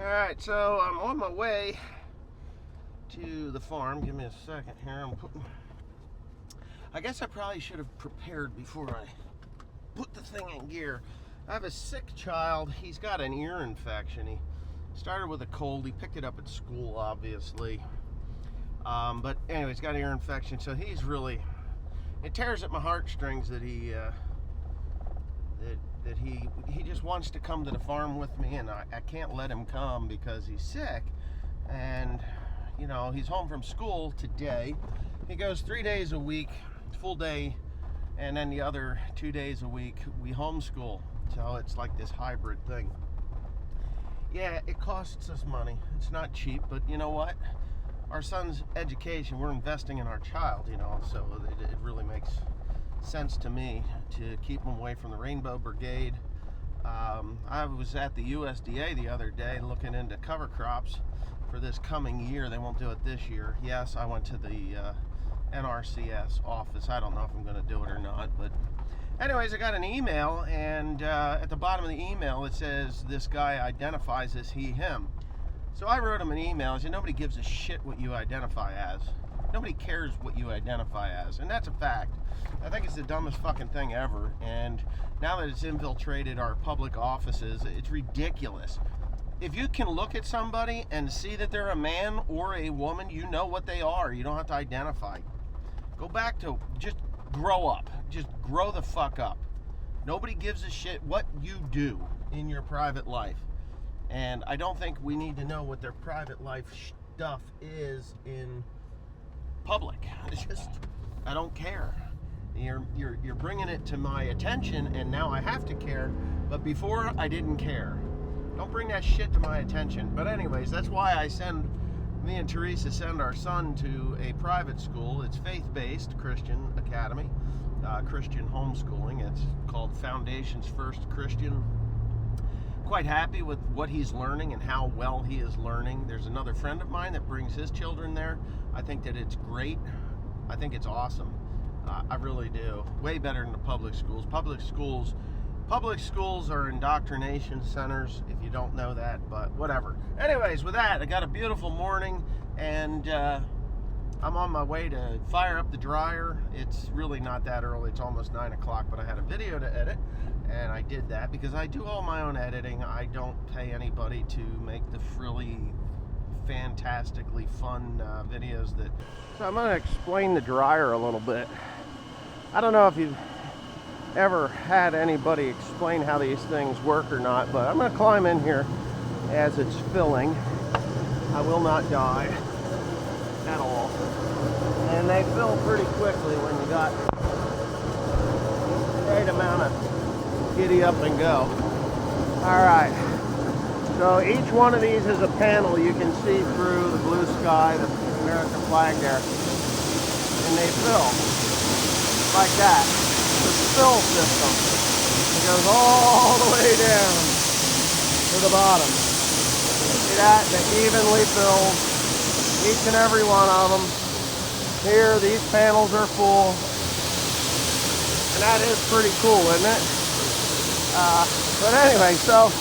Alright, so I'm on my way to the farm. Give me a second here. I guess I probably should have prepared before I put the thing in gear. I have a sick child. He's got an ear infection. He started with a cold. He picked it up at school, obviously. But anyway, he's got an ear infection, so he's really... It tears at my heartstrings that he just wants to come to the farm with me, and I can't let him come because he's sick. And you know, he's home from school today. He goes 3 days a week, full day, and then the other 2 days a week we homeschool. So it's like this hybrid thing. Yeah, it costs us money. It's not cheap, but you know what? Our son's education, we're investing in our child, you know, so it really makes sense to me to keep him away from the Rainbow Brigade. I was at the USDA the other day looking into cover crops for this coming year. They won't do it this year. Yes, I went to the NRCS office. I don't know if I'm going to do it or not, but anyways, I got an email, and at the bottom of the email it says this guy identifies as he, him. So I wrote him an email. I said, nobody gives a shit what you identify as. Nobody cares what you identify as, and that's a fact. I think it's the dumbest fucking thing ever, and now that it's infiltrated our public offices, it's ridiculous. If you can look at somebody and see that they're a man or a woman, you know what they are. You don't have to identify. Go back to just grow up. Just grow the fuck up. Nobody gives a shit what you do in your private life. And I don't think we need to know what their private life stuff is in public. It's just, I don't care. You're bringing it to my attention, and now I have to care. But before, I didn't care. Don't bring that shit to my attention. But anyways, that's why me and Teresa send our son to a private school. It's faith-based Christian academy, Christian homeschooling. It's called Foundations First Christian. Quite happy with what he's learning and how well he is learning. There's another friend of mine that brings his children there. I think that it's great. I think it's awesome. I really do. Way better than the public schools. Public schools are indoctrination centers, if you don't know that, but whatever. Anyways, with that, I got a beautiful morning, and I'm on my way to fire up the dryer. It's really not that early. It's almost 9 o'clock, but I had a video to edit, and I did that because I do all my own editing. I don't pay anybody to make the frilly, fantastically fun videos that... So I'm going to explain the dryer a little bit. I don't know if you've ever had anybody explain how these things work or not, but I'm going to climb in here as it's filling. I will not die at all. And they fill pretty quickly when you got the right amount of giddy up and go. Alright, so each one of these is a panel. You can see through the blue sky, the American flag there, and they fill like that. The fill system, it goes all the way down to the bottom. See that? They evenly fill each and every one of them. Here, these panels are full, and that is pretty cool, isn't it? But anyway, so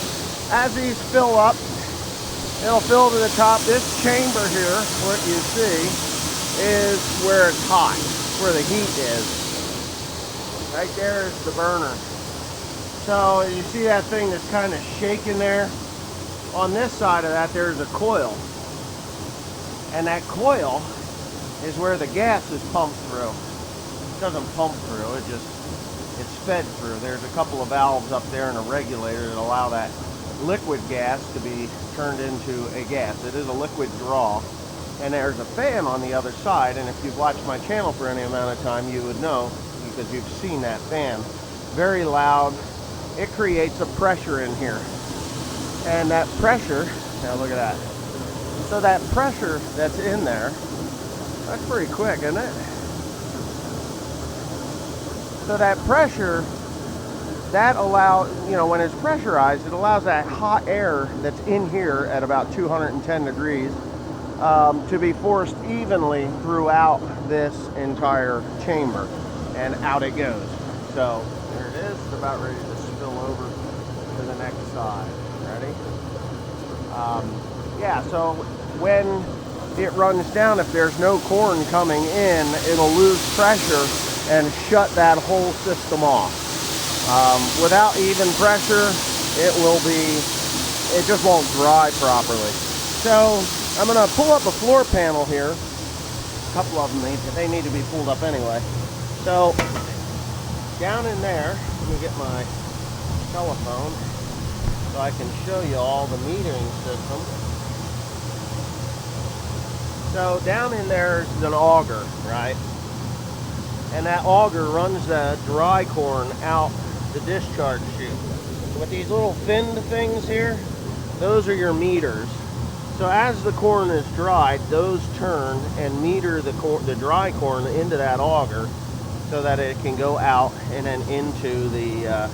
as these fill up, it'll fill to the top. This chamber here, what you see, is where it's hot, where the heat is. Right there is the burner. So you see that thing that's kind of shaking there? On this side of that, there's a coil. And that coil is where the gas is pumped through. It doesn't pump through, it's fed through. There's a couple of valves up there and a regulator that allow that liquid gas to be turned into a gas. It is a liquid draw. And there's a fan on the other side, and if you've watched my channel for any amount of time, you would know, because you've seen that fan. Very loud. It creates a pressure in here. And that pressure, now look at that. So that pressure that's in there, that's pretty quick, isn't it? So that pressure, that allows, you know, when it's pressurized, it allows that hot air that's in here at about 210 degrees to be forced evenly throughout this entire chamber. And out it goes. So there it is. It's about ready to spill over to the next side. Ready? Yeah, so when it runs down, if there's no corn coming in, it'll lose pressure and shut that whole system off. Without even pressure, it just won't dry properly. So I'm gonna pull up a floor panel here. A couple of them they need to be pulled up anyway. So down in there, let me get my telephone so I can show you all the metering system. So down in there is an auger, right? And that auger runs the dry corn out the discharge chute. With these little finned things here, those are your meters. So as the corn is dried, those turn and meter the dry corn into that auger so that it can go out and then into the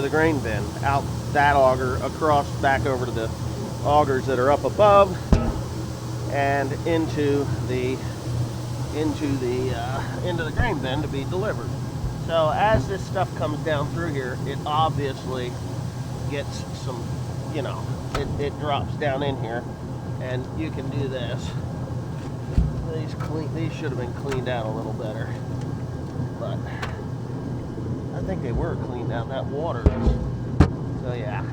grain bin, out that auger, across back over to the augers that are up above, and into the grain bin to be delivered. So as this stuff comes down through here, it obviously gets some, it drops down in here, and you can do this. These should have been cleaned out a little better, but I think they were cleaned out. That water is, so yeah.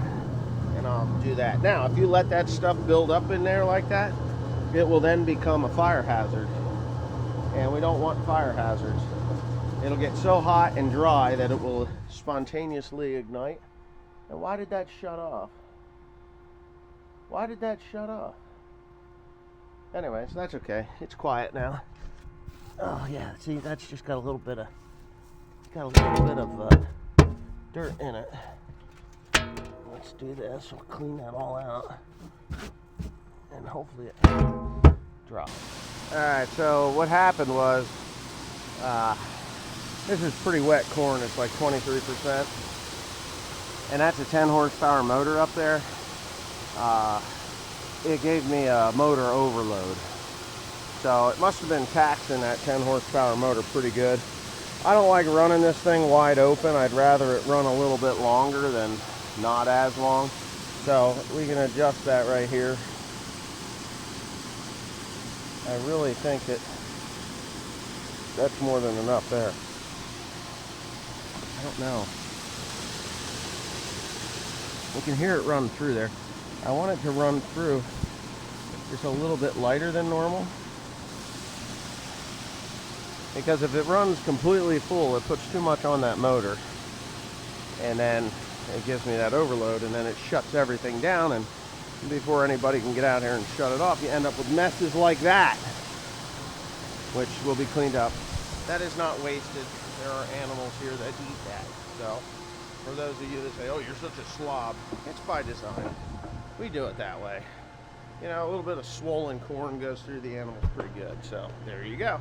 And I'll do that. Now, if you let that stuff build up in there like that, it will then become a fire hazard, and we don't want fire hazards. It'll get so hot and dry that it will spontaneously ignite. And why did that shut off? Why did that shut off? Anyways, that's okay. It's quiet now. Oh yeah, see, that's just got a little bit of dirt in it. Let's do this. We'll clean that all out, and hopefully it drops. All right. So what happened was, this is pretty wet corn. It's like 23%, and that's a 10 horsepower motor up there. It gave me a motor overload, so it must have been taxing that 10 horsepower motor pretty good. I don't like running this thing wide open. I'd rather it run a little bit longer than not as long. So we can adjust that right here. I really think that's more than enough there. I don't know. We can hear it run through there. I want it to run through just a little bit lighter than normal, because if it runs completely full, it puts too much on that motor, and then it gives me that overload, and then it shuts everything down, and before anybody can get out here and shut it off, you end up with messes like that, which will be cleaned up. That is not wasted. There are animals here that eat that. So for those of you that say, oh, you're such a slob, it's by design. We do it that way. A little bit of swollen corn goes through the animals pretty good. So there you go.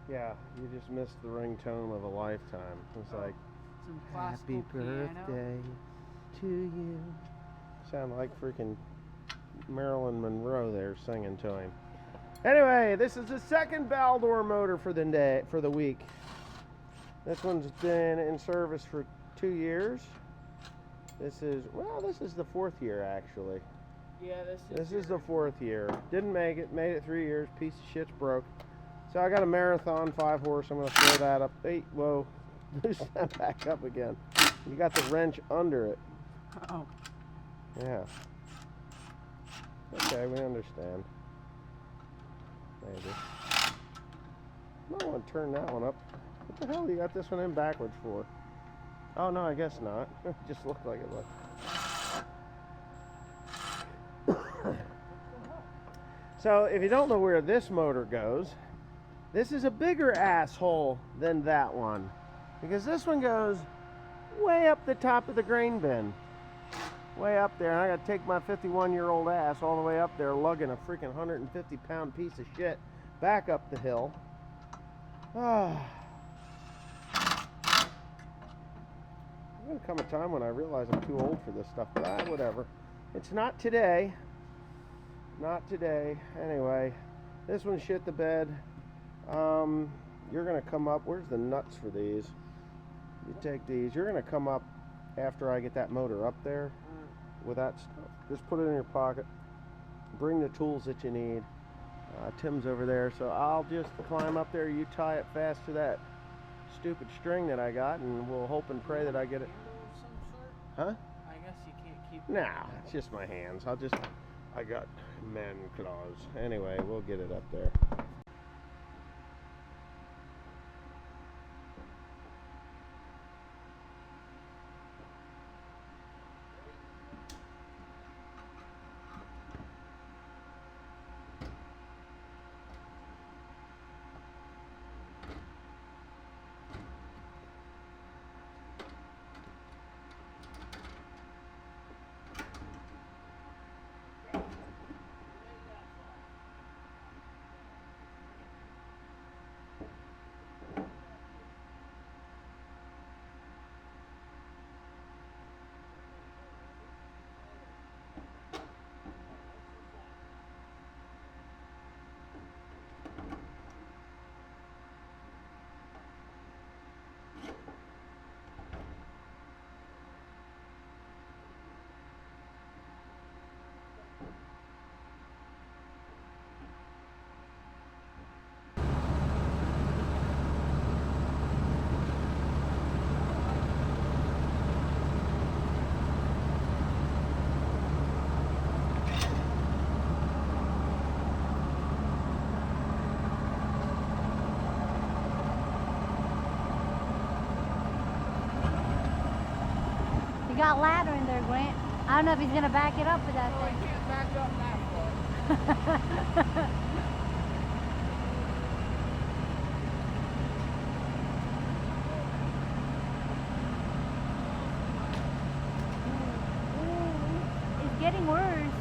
Yeah, you just missed the ringtone of a lifetime. It's like, happy birthday to you. Sound like freaking Marilyn Monroe there singing to him. Anyway, this is the second Baldor motor for the week. This one's been in service for 2 years. This is the 4th year actually. Yeah, this is the 4th year. Didn't make it, made it 3 years. Piece of shit's broke. So I got a Marathon 5 horse. I'm gonna throw that up. Hey, whoa, loosen that back up again. You got the wrench under it. Oh. Yeah. Okay, we understand. Maybe. I want to turn that one up. What the hell you got this one in backwards for? Oh no, I guess not. It just looked like it looked. So if you don't know where this motor goes, this is a bigger asshole than that one, because this one goes way up the top of the grain bin. Way up there, and I gotta take my 51-year-old ass all the way up there lugging a freaking 150-pound piece of shit back up the hill. There's gonna come a time when I realize I'm too old for this stuff, but whatever. It's not today. Not today. Anyway, this one shit the bed. You're gonna come up. Where's the nuts for these? You take these. You're gonna come up after I get that motor up there with that stuff. Just put it in your pocket. Bring the tools that you need. Tim's over there, so I'll just climb up there. You tie it fast to that stupid string that I got, and we'll hope and pray that I get it. Huh? I guess you can't keep. Nah, it's just my hands. I got man claws. Anyway, we'll get it up there. Got ladder in there, Grant. I don't know if he's gonna back it up for that thing. He can't back up that far. It's getting worse.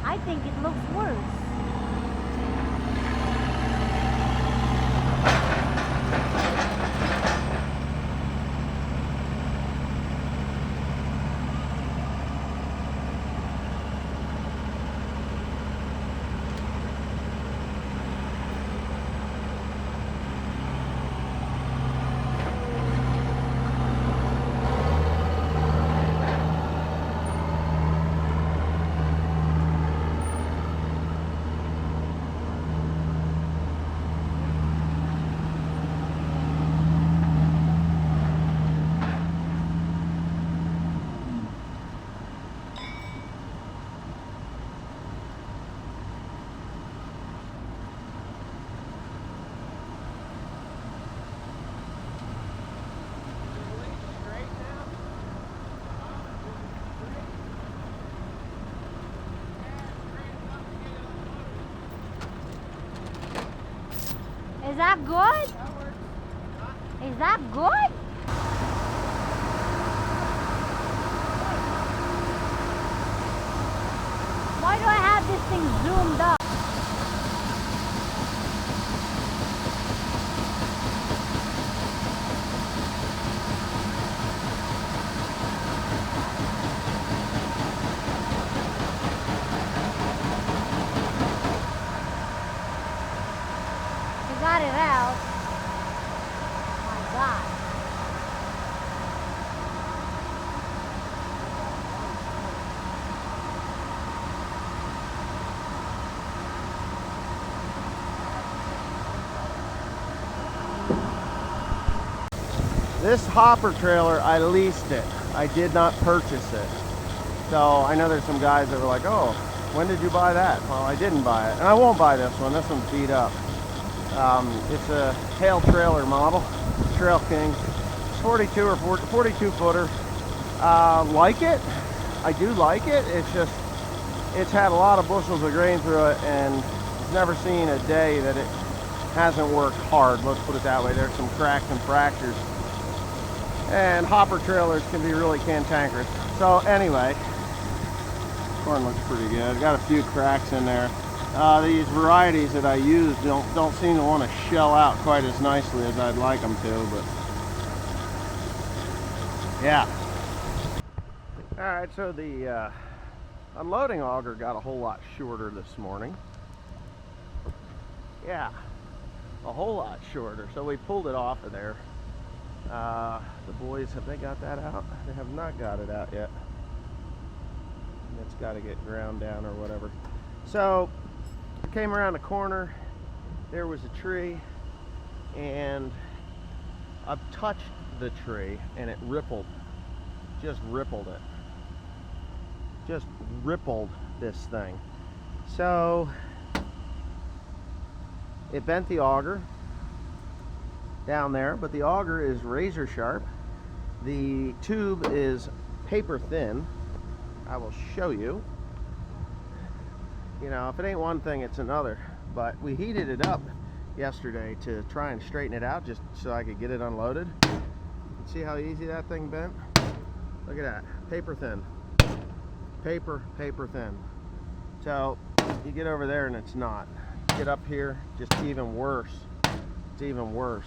I think it looks worse. Is that good? Is that good? Why do I have this thing zoomed up? Got it out. My God. This hopper trailer, I leased it. I did not purchase it. So I know there's some guys that were like, oh, when did you buy that? Well, I didn't buy it. And I won't buy this one. This one's beat up. It's a Hail trailer model, Trail King, 42 or 42 footer. Like it, I do like it. It's just, it's had a lot of bushels of grain through it, and I've never seen a day that it hasn't worked hard. Let's put it that way. There's some cracks and fractures, and hopper trailers can be really cantankerous. So anyway, corn looks pretty good. Got a few cracks in there. These varieties that I use don't seem to want to shell out quite as nicely as I'd like them to, but yeah. Alright, so the unloading auger got a whole lot shorter this morning. Yeah, a whole lot shorter. So we pulled it off of there. The boys, have they got that out? They have not got it out yet. It's got to get ground down or whatever. So I came around the corner, there was a tree, and I've touched the tree and it rippled, just rippled it. Just rippled this thing. So it bent the auger down there, but the auger is razor sharp. The tube is paper thin. I will show you. You know, if it ain't one thing, it's another. But we heated it up yesterday to try and straighten it out just so I could get it unloaded. See how easy that thing bent? Look at that, paper thin. Paper thin. So you get over there and it's not. Get up here, just even worse. It's even worse.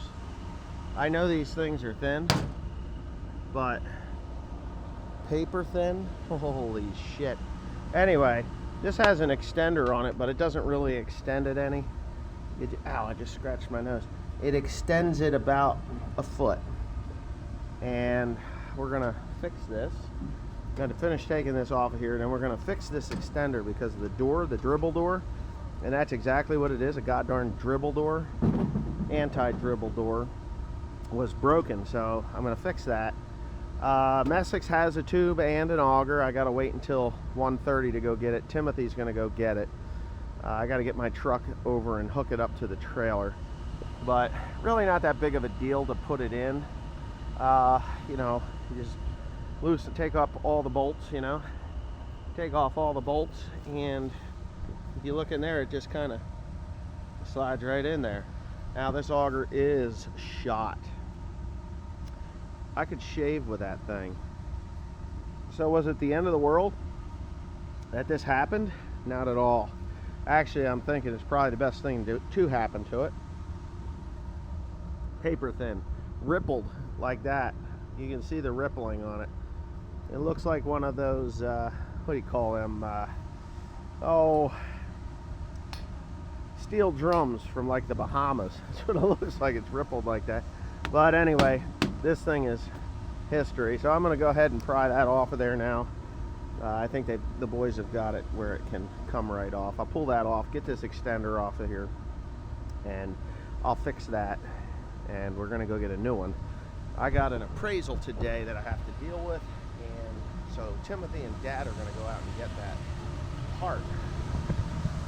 I know these things are thin, but paper thin? Holy shit. Anyway, this has an extender on it, but it doesn't really extend it any. Ow, I just scratched my nose. It extends it about a foot. And we're gonna fix this. Got to finish taking this off of here, and then we're gonna fix this extender because of the door, the dribble door. And that's exactly what it is, a goddamn dribble door. Anti-dribble door was broken, so I'm gonna fix that. Messick's has a tube and an auger. I gotta wait until 1:30 to go get it. Timothy's gonna go get it. I gotta get my truck over and hook it up to the trailer, but really not that big of a deal to put it in. You know, you just take up all the bolts, you know, take off all the bolts, and if you look in there, it just kind of slides right in there. Now this auger is shot. I could shave with that thing. So was it the end of the world that this happened? Not at all. Actually, I'm thinking it's probably the best thing to happen to it. Paper thin, rippled like that. You can see the rippling on it. It looks like one of those, what do you call them? Steel drums from like the Bahamas. That's what it looks like. It's rippled like that. But anyway, this thing is history. So I'm going to go ahead and pry that off of there now. I think the boys have got it where it can come right off. I'll pull that off, get this extender off of here, and I'll fix that. And we're going to go get a new one. I got an appraisal today that I have to deal with, and so Timothy and Dad are going to go out and get that part.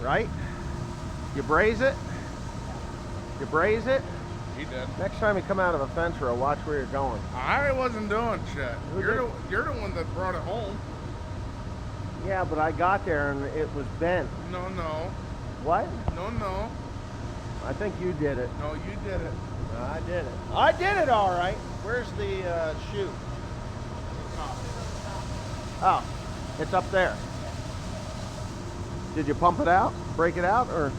Right? You braze it? You braze it? He did. Next time you come out of a fence row, watch where you're going. I wasn't doing shit. You're the one that brought it home. Yeah, but I got there and it was bent. No. What? No. I think you did it. No, you did it. I did it. I did it all right. Where's the chute? Oh, it's up there. Did you pump it out? Break it out? Or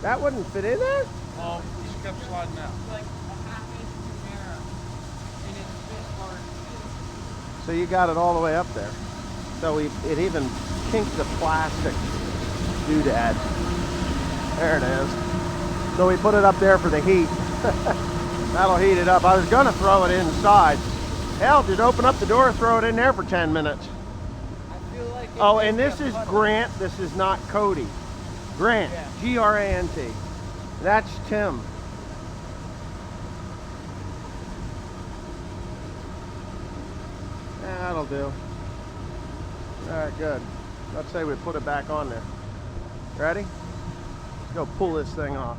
that wouldn't fit in there? Oh, he just kept sliding out. It's like a half inch too narrow, and it's this hard. So you got it all the way up there. So it even kinked the plastic doodad. There it is. So we put it up there for the heat. That'll heat it up. I was gonna throw it inside. Hell, just open up the door, throw it in there for 10 minutes. I feel like Oh, and this is Grant. This is not Cody. Grant, Yeah. G-R-A-N-T. That's Tim. That'll do. All right, good. Let's say we put it back on there. Ready? Let's go pull this thing off.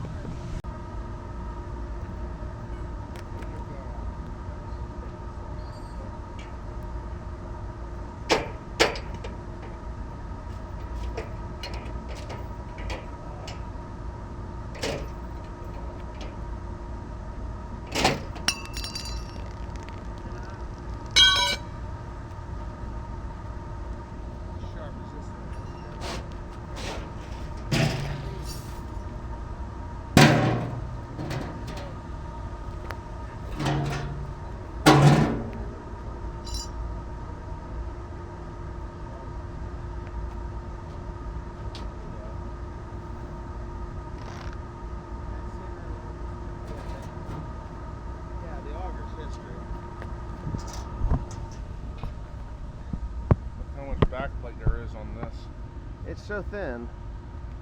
it's so thin.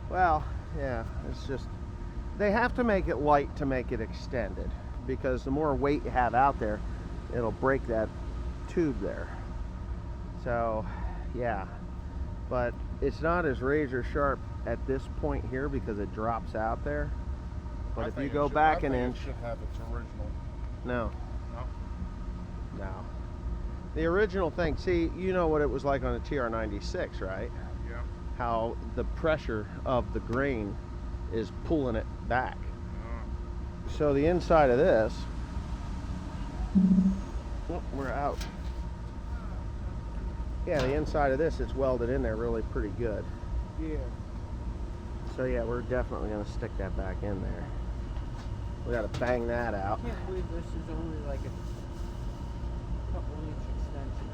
Well, yeah, it's just, they have to make it light to make it extended, because the more weight you have out there, it'll break that tube there. So, yeah, but it's not as razor sharp at this point here because it drops out there. But I if you think go back an inch, it should have its original. no, No. no. The original thing, see, you know what it was like on a TR96, right? Yeah. How the pressure of the grain is pulling it back. So the inside of this, oh, we're out. Yeah, the inside of this, it's welded in there really pretty good. Yeah. So yeah, we're definitely gonna stick that back in there. We gotta bang that out. I can't believe this is only like a couple inch extension.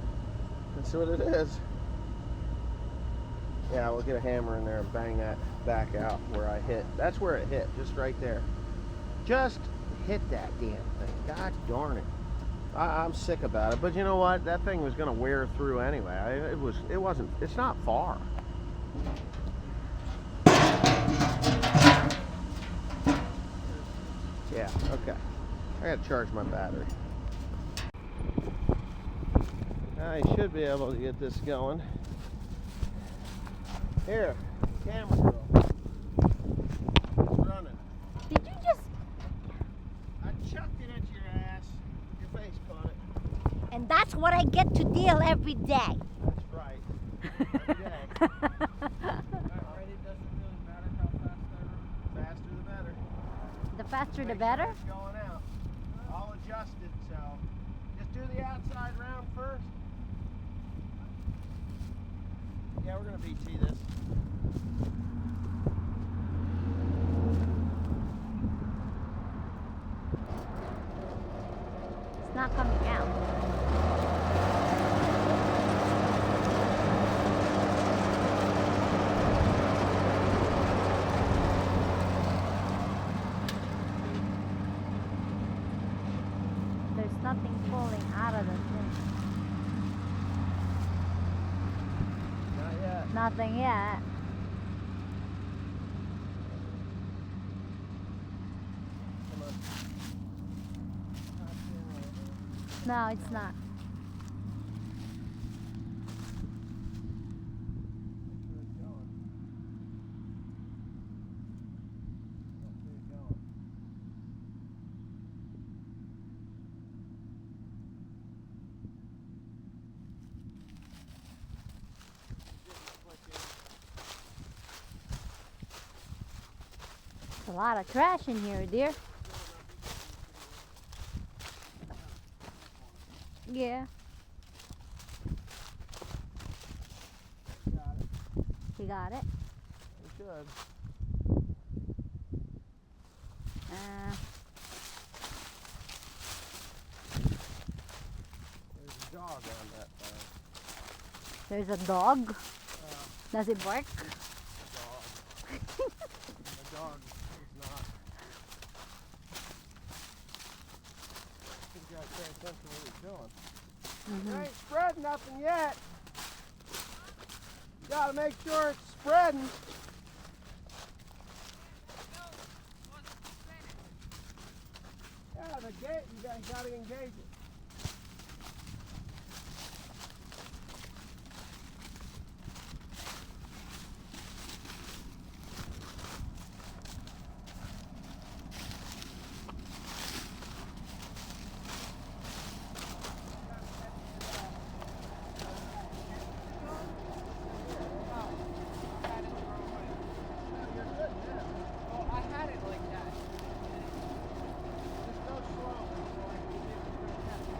That's what it is. Yeah, we'll get a hammer in there and bang that back out where I hit. That's where it hit, just right there. Just hit that damn thing. God darn it. I'm sick about it, but you know what? That thing was gonna wear through anyway. It's not far. Yeah, okay. I gotta charge my battery. I should be able to get this going. Here, camera girl. It's running. Did you just? I chucked it at your ass. Your face caught it. And that's what I get to deal every day. That's right. Every day. Alright, it doesn't really matter how fast I run. Faster the better. The faster the Make better. sure it's going out. I'll adjust it, so just do the outside round first. Yeah, we're gonna BT this. It's not coming out. There's nothing pulling out of the thing. Not yet. Nothing yet. Come on. No, it's not. Where it's going. Don't see it going. There's a lot of trash in here, dear. Yeah, Got it. he got it. We should. There's a dog on that thing. There's a dog. Does it bark? Dog. The dog is not. You gotta pay attention to what he's doing. Mhm. It ain't spread nothing yet. You gotta make sure it's spreading. Yeah, the gate, you gotta engage it. Oh, I had it like that. Just go slowly so I can see if it's gonna catch it.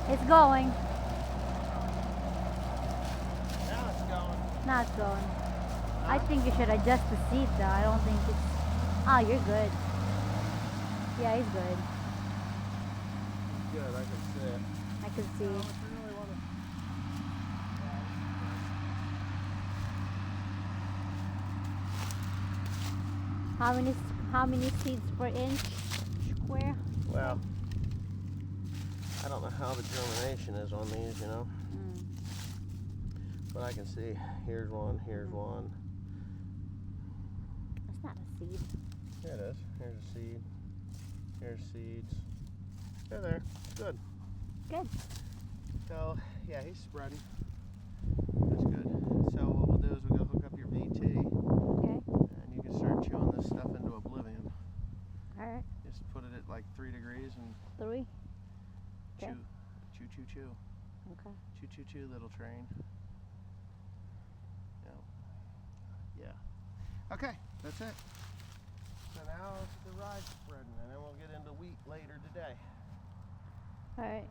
It's going. Now it's going. Now it's going. I think you should adjust the seat though. I don't think it's... Oh, you're good. Yeah, he's good. Good, I can see it. I can see. If you really want to How many seeds per inch square? Well, I don't know how the germination is on these, you know. Mm. But I can see, here's one, here's one. That's not a seed. Here it is. Here's a seed. Here's seeds. They're there. Good. Good. So, yeah, he's spreading. That's good. So what we'll do is we'll go hook up your VT, Okay. and you can start chewing this stuff into oblivion. All right. Just put it at like 3 degrees and 3. chew, Okay. chew, chew, chew. Okay. Choo choo choo, little train. Yeah. Okay, that's it. So now it's the rye spreading, and then we'll get into wheat later today. All right.